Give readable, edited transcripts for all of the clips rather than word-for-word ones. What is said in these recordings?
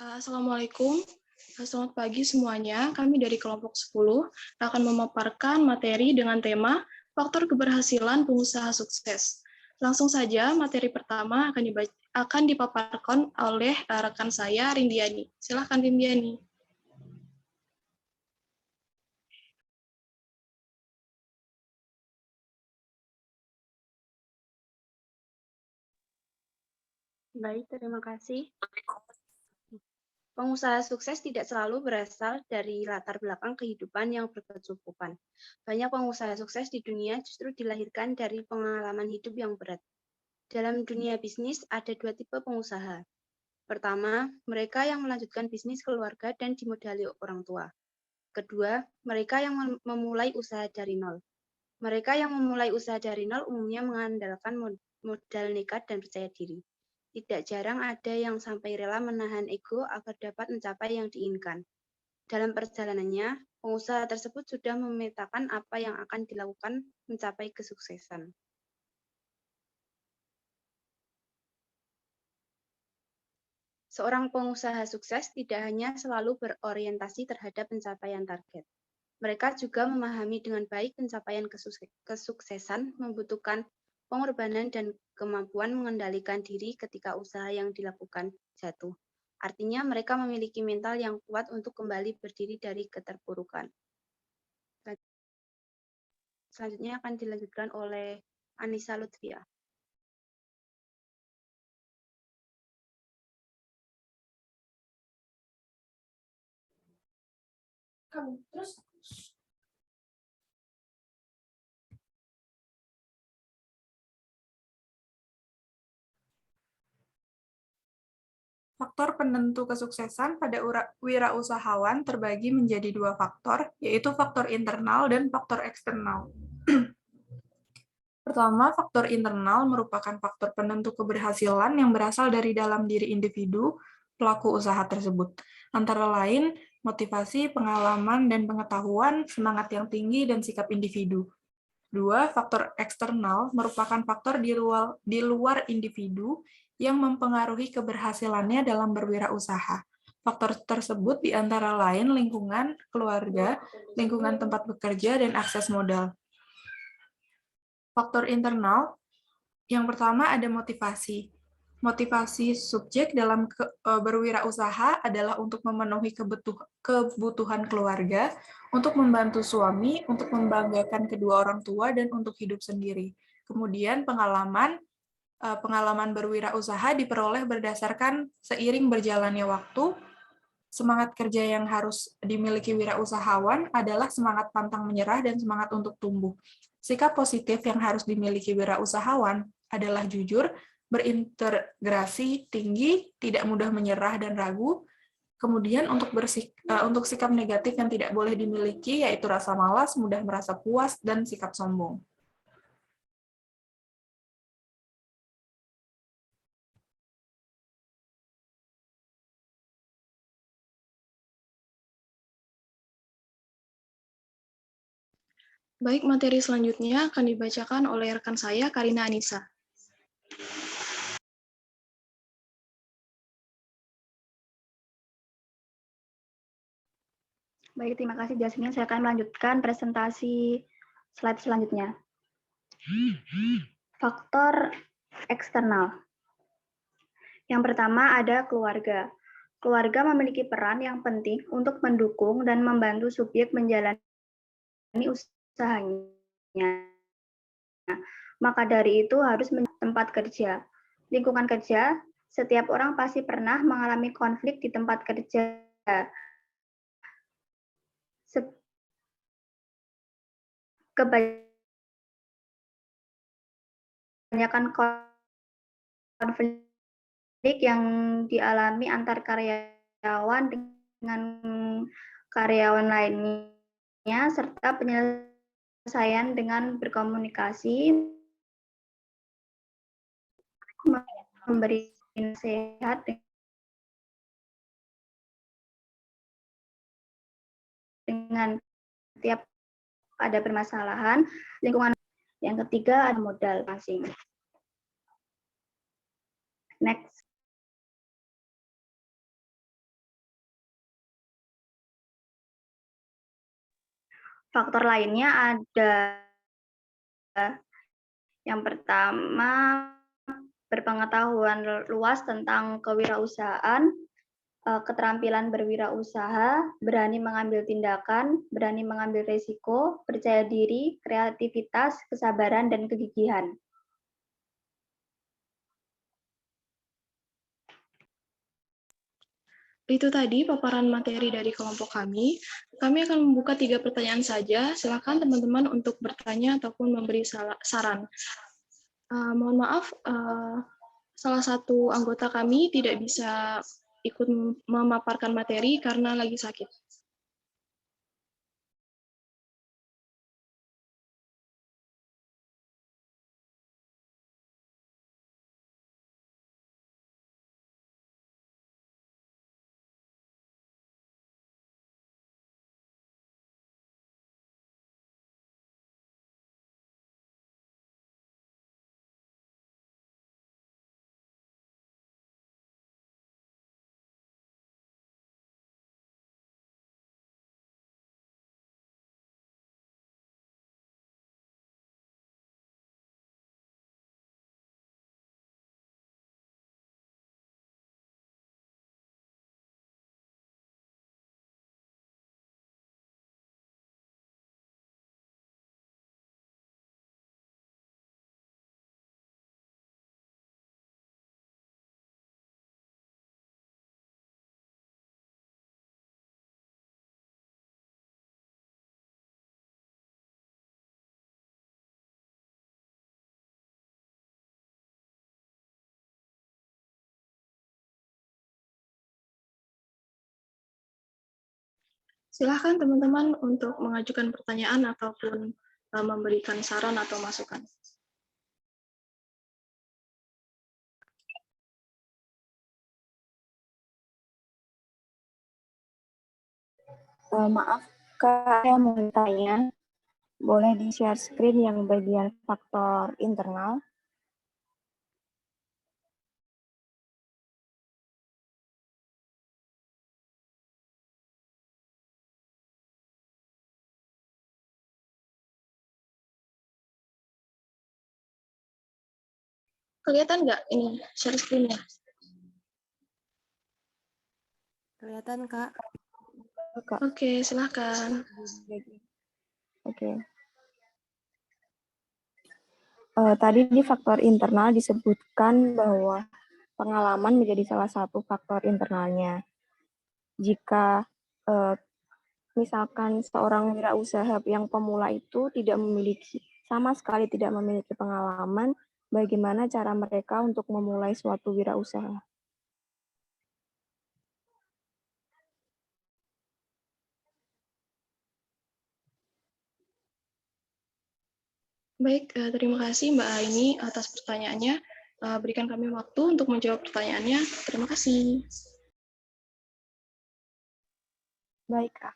Assalamualaikum. Selamat pagi semuanya. Kami dari kelompok 10 akan memaparkan materi dengan tema faktor keberhasilan pengusaha sukses. Langsung saja, materi pertama akan dipaparkan oleh rekan saya, Rindiani. Silakan, Rindiani. Baik, terima kasih. Pengusaha sukses tidak selalu berasal dari latar belakang kehidupan yang berkecukupan. Banyak pengusaha sukses di dunia justru dilahirkan dari pengalaman hidup yang berat. Dalam dunia bisnis, ada dua tipe pengusaha. Pertama, mereka yang melanjutkan bisnis keluarga dan dimodali orang tua. Kedua, mereka yang memulai usaha dari nol. Mereka yang memulai usaha dari nol umumnya mengandalkan modal nekat dan percaya diri. Tidak jarang ada yang sampai rela menahan ego agar dapat mencapai yang diinginkan. Dalam perjalanannya, pengusaha tersebut sudah memetakan apa yang akan dilakukan mencapai kesuksesan. Seorang pengusaha sukses tidak hanya selalu berorientasi terhadap pencapaian target. Mereka juga memahami dengan baik pencapaian kesuksesan membutuhkan pengorbanan dan kemampuan mengendalikan diri ketika usaha yang dilakukan jatuh. Artinya mereka memiliki mental yang kuat untuk kembali berdiri dari keterpurukan. Selanjutnya akan dilanjutkan oleh Anissa Lutfia. Faktor penentu kesuksesan pada wirausahawan terbagi menjadi dua faktor, yaitu faktor internal dan faktor eksternal. Pertama, faktor internal merupakan faktor penentu keberhasilan yang berasal dari dalam diri individu pelaku usaha tersebut. Antara lain, motivasi, pengalaman, dan pengetahuan, semangat yang tinggi, dan sikap individu. Dua, faktor eksternal merupakan faktor di luar individu yang mempengaruhi keberhasilannya dalam berwirausaha. Faktor tersebut di antara lain lingkungan, keluarga, lingkungan tempat bekerja, dan akses modal. Faktor internal, yang pertama ada motivasi. Motivasi subjek dalam berwirausaha adalah untuk memenuhi kebutuhan keluarga, untuk membantu suami, untuk membanggakan kedua orang tua, dan untuk hidup sendiri. Kemudian pengalaman berwirausaha diperoleh berdasarkan seiring berjalannya waktu. Semangat kerja yang harus dimiliki wirausahawan adalah semangat pantang menyerah dan semangat untuk tumbuh. Sikap positif yang harus dimiliki wirausahawan adalah jujur, berintegrasi tinggi, tidak mudah menyerah dan ragu. Kemudian untuk sikap negatif yang tidak boleh dimiliki yaitu rasa malas, mudah merasa puas, dan sikap sombong. Baik, materi selanjutnya akan dibacakan oleh rekan saya, Karina Anissa. Baik, terima kasih Jasmine. Saya akan melanjutkan presentasi slide selanjutnya. Faktor eksternal. Yang pertama ada keluarga. Keluarga memiliki peran yang penting untuk mendukung dan membantu subjek menjalani usahanya. Maka dari itu harus tempat kerja. Lingkungan kerja, setiap orang pasti pernah mengalami konflik di tempat kerja. Kebanyakan konflik yang dialami antar karyawan dengan karyawan lainnya, serta penyelesaian dengan berkomunikasi, memberi nasihat dengan setiap ada permasalahan lingkungan. Yang ketiga ada modal masing. Next. Faktor lainnya ada yang pertama, berpengetahuan luas tentang kewirausahaan, keterampilan berwirausaha, berani mengambil tindakan, berani mengambil risiko, percaya diri, kreativitas, kesabaran, dan kegigihan. Itu tadi paparan materi dari kelompok kami. Kami akan membuka 3 pertanyaan saja. Silakan teman-teman untuk bertanya ataupun memberi saran. Mohon maaf, salah satu anggota kami tidak bisa ikut memaparkan materi karena lagi sakit. Silakan teman-teman untuk mengajukan pertanyaan ataupun memberikan saran atau masukan. Maaf, Kak, saya mau tanya, boleh di-share screen yang bagian faktor internal? Kelihatan nggak ini share screen-nya? Kelihatan, Kak. Oke, silakan. Oke. Tadi di faktor internal disebutkan bahwa pengalaman menjadi salah satu faktor internalnya. Jika misalkan seorang wirausaha yang pemula itu sama sekali tidak memiliki pengalaman, bagaimana cara mereka untuk memulai suatu wirausaha? Baik, terima kasih Mbak Aini atas pertanyaannya. Berikan kami waktu untuk menjawab pertanyaannya. Terima kasih. Baik, Kak.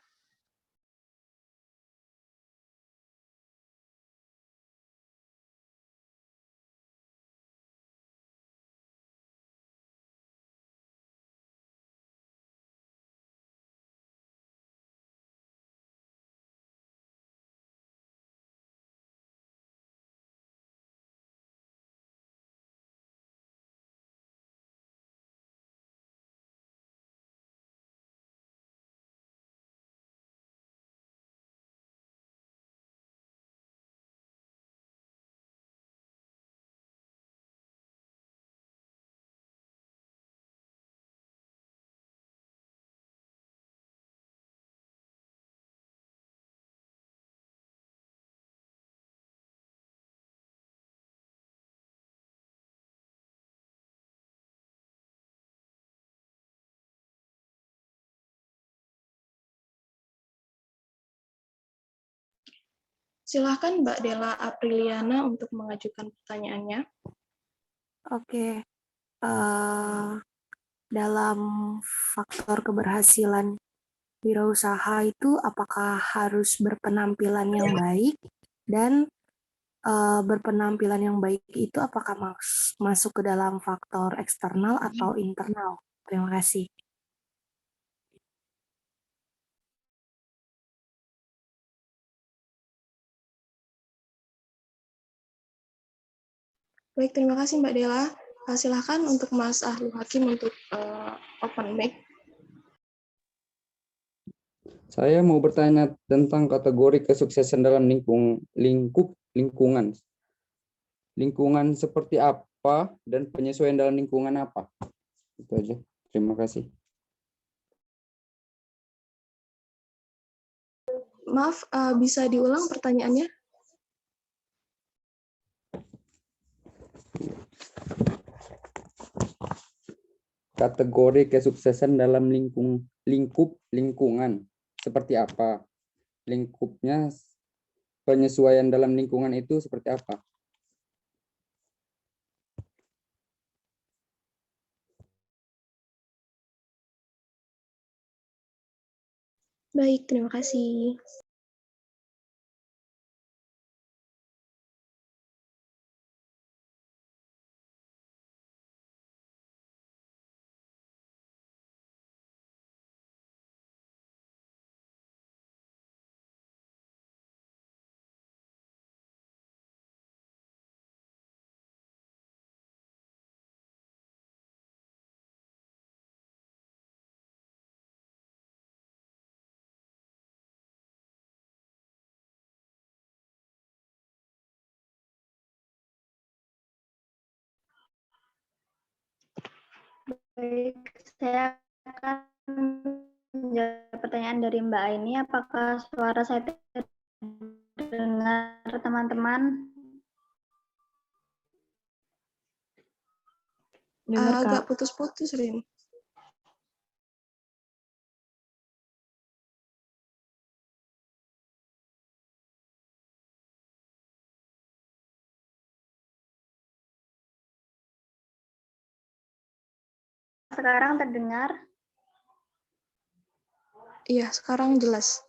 Silakan Mbak Della Apriliana untuk mengajukan pertanyaannya. Oke, dalam faktor keberhasilan wirausaha itu apakah harus berpenampilan yang baik dan berpenampilan yang baik itu apakah masuk ke dalam faktor eksternal atau internal? Terima kasih. Baik, terima kasih Mbak Dela. Silahkan untuk Mas Ahlu Hakim untuk open mic. Saya mau bertanya tentang kategori kesuksesan dalam lingkungan. Lingkungan seperti apa dan penyesuaian dalam lingkungan apa? Itu aja. Terima kasih. Maaf, bisa diulang pertanyaannya? Kategori kesuksesan dalam lingkungan seperti apa? Lingkupnya, penyesuaian dalam lingkungan itu seperti apa? Baik, terima kasih. Baik, saya akan menjawab pertanyaan dari Mbak Aini. Apakah suara saya terdengar, teman-teman? Dengar, Agak Kak. putus-putus, Rin. Sekarang terdengar? Iya, sekarang jelas.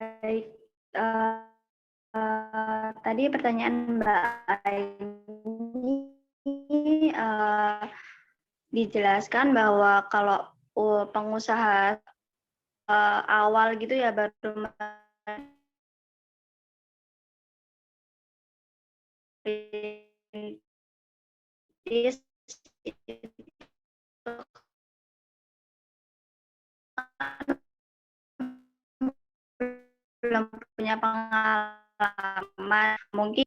Baik, tadi pertanyaan Mbak Aini dijelaskan bahwa kalau pengusaha awal gitu ya baru merintis belum punya pengalaman, mungkin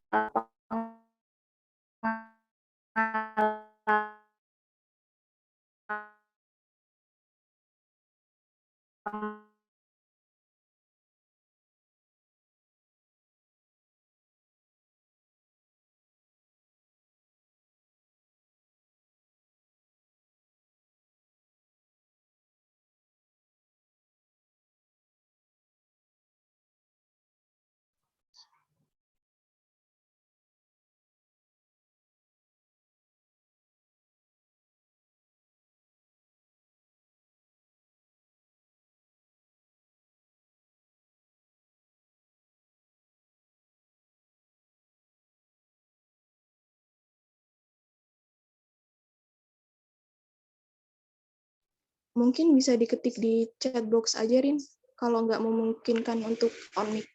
Mungkin bisa diketik di chat box aja, Rin, kalau nggak memungkinkan untuk on mic.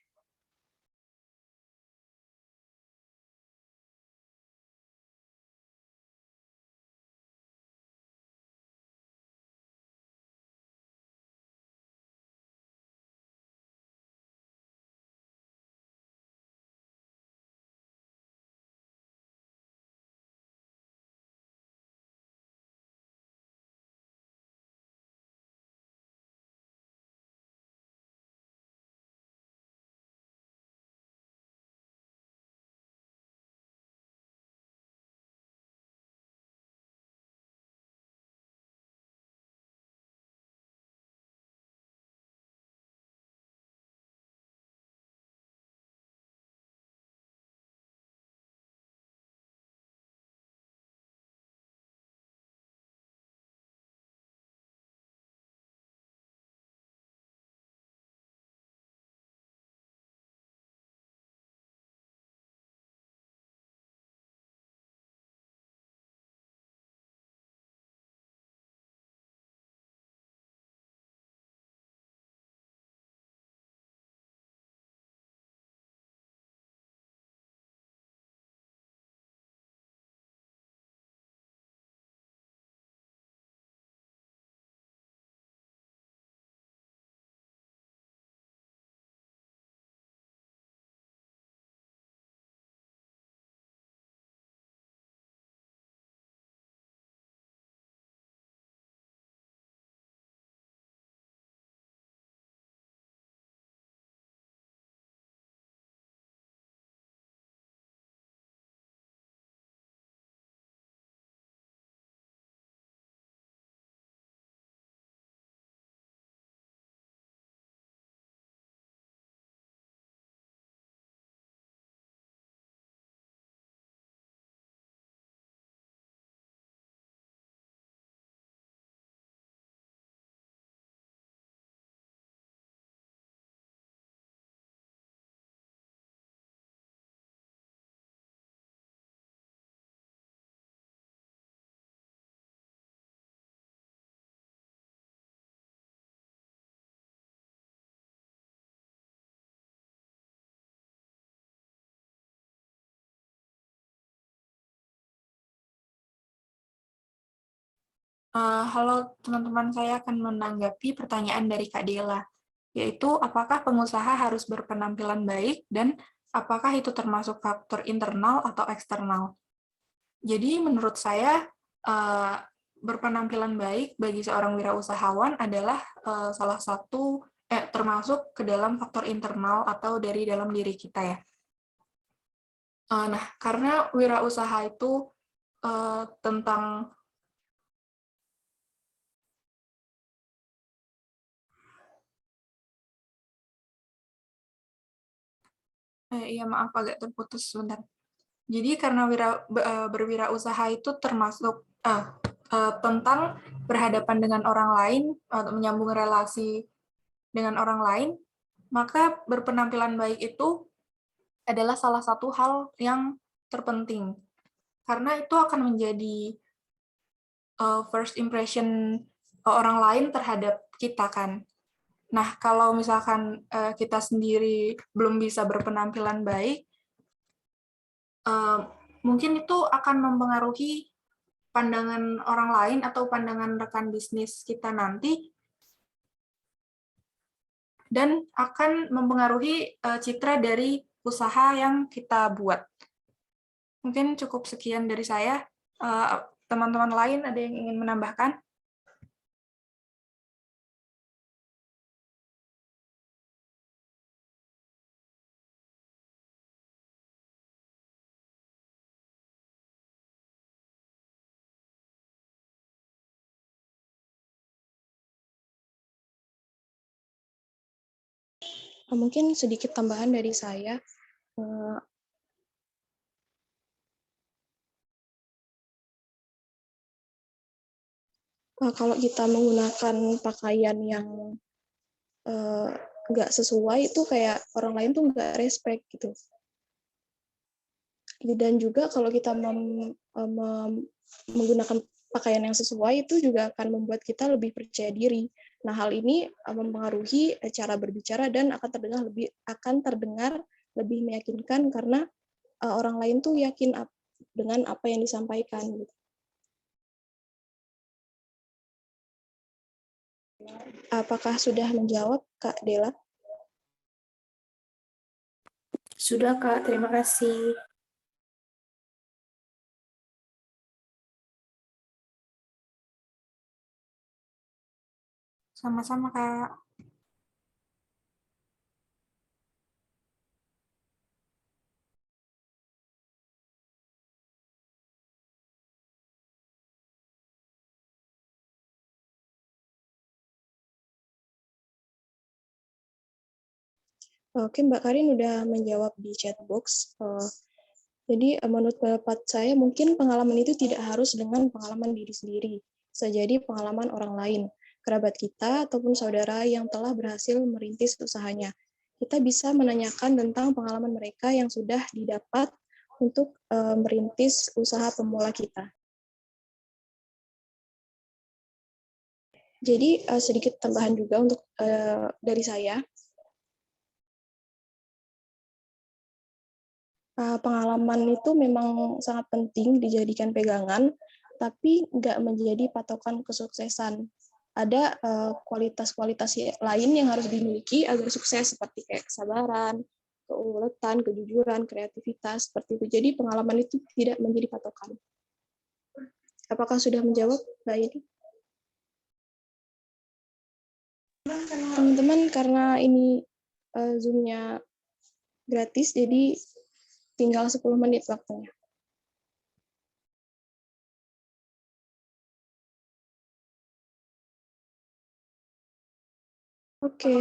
Halo teman-teman, saya akan menanggapi pertanyaan dari Kak Dela, yaitu apakah pengusaha harus berpenampilan baik dan apakah itu termasuk faktor internal atau eksternal. Jadi menurut saya berpenampilan baik bagi seorang wirausahawan adalah salah satu termasuk ke dalam faktor internal atau dari dalam diri kita ya. Nah, karena wirausaha itu tentang iya maaf agak terputus sebentar. Jadi karena berwirausaha itu termasuk tentang berhadapan dengan orang lain atau menyambung relasi dengan orang lain, maka berpenampilan baik itu adalah salah satu hal yang terpenting. Karena itu akan menjadi first impression orang lain terhadap kita kan. Nah, kalau misalkan kita sendiri belum bisa berpenampilan baik, mungkin itu akan mempengaruhi pandangan orang lain atau pandangan rekan bisnis kita nanti, dan akan mempengaruhi citra dari usaha yang kita buat. Mungkin cukup sekian dari saya. Teman-teman lain ada yang ingin menambahkan? Mungkin sedikit tambahan dari saya. Kalau kita menggunakan pakaian yang nggak sesuai, itu kayak orang lain tuh nggak respect gitu. Dan juga kalau kita menggunakan pakaian yang sesuai, itu juga akan membuat kita lebih percaya diri. Nah, hal ini mempengaruhi cara berbicara dan akan terdengar lebih meyakinkan karena orang lain tuh yakin dengan apa yang disampaikan. Gitu. Apakah sudah menjawab, Kak Dela? Sudah, Kak. Terima kasih. Sama-sama, Kak. Oke, Mbak Karin udah menjawab di chat box. Jadi menurut pendapat saya mungkin pengalaman itu tidak harus dengan pengalaman diri sendiri. Bisa jadi pengalaman orang lain, kerabat kita ataupun saudara yang telah berhasil merintis usahanya. Kita bisa menanyakan tentang pengalaman mereka yang sudah didapat untuk merintis usaha pemula kita. Jadi sedikit tambahan juga untuk dari saya. Pengalaman itu memang sangat penting dijadikan pegangan, tapi nggak menjadi patokan kesuksesan. Ada kualitas-kualitas lain yang harus dimiliki agar sukses, seperti kayak kesabaran, keuletan, kejujuran, kreativitas, seperti itu. Jadi pengalaman itu tidak menjadi patokan. Apakah sudah menjawab, Mbak Ini? Teman-teman, karena ini Zoom-nya gratis, jadi tinggal 10 menit waktunya. Oke.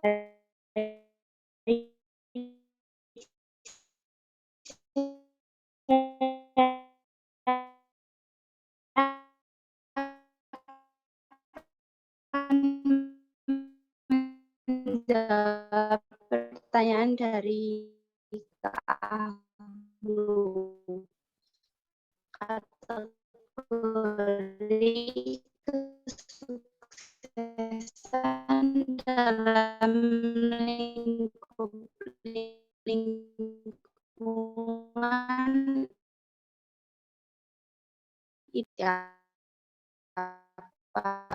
menjawab pertanyaan dari Kak Ahlu. Kategori kesuksesan dalam lingkup lingkungan itu apa?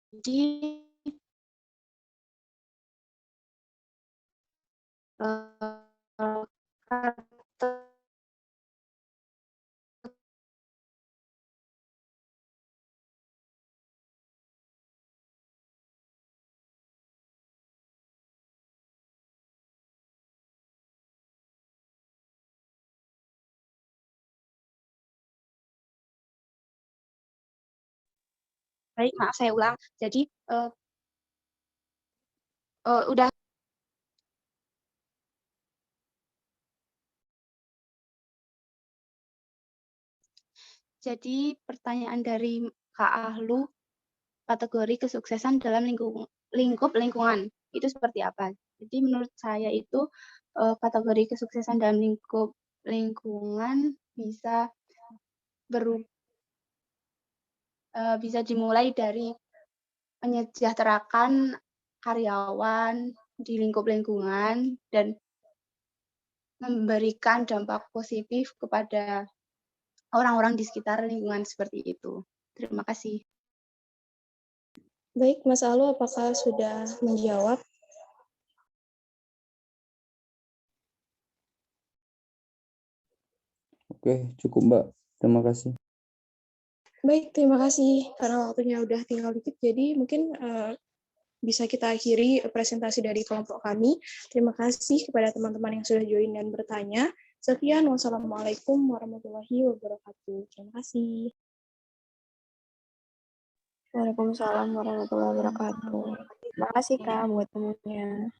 Jadi baik, maaf saya ulang. Jadi udah. Jadi pertanyaan dari Kak Ahlu, kategori kesuksesan dalam lingkup lingkungan itu seperti apa? Jadi menurut saya itu kategori kesuksesan dalam lingkup lingkungan bisa bisa dimulai dari menyejahterakan karyawan di lingkup lingkungan dan memberikan dampak positif kepada orang-orang di sekitar lingkungan seperti itu. Terima kasih. Baik, Mas Alu, apakah sudah menjawab? Oke, cukup Mbak. Terima kasih. Baik, terima kasih. Karena waktunya udah tinggal dikit, jadi mungkin bisa kita akhiri presentasi dari kelompok kami. Terima kasih kepada teman-teman yang sudah join dan bertanya. Sekian, wassalamualaikum warahmatullahi wabarakatuh. Terima kasih. Waalaikumsalam warahmatullahi wabarakatuh. Terima kasih Kak buat temunya.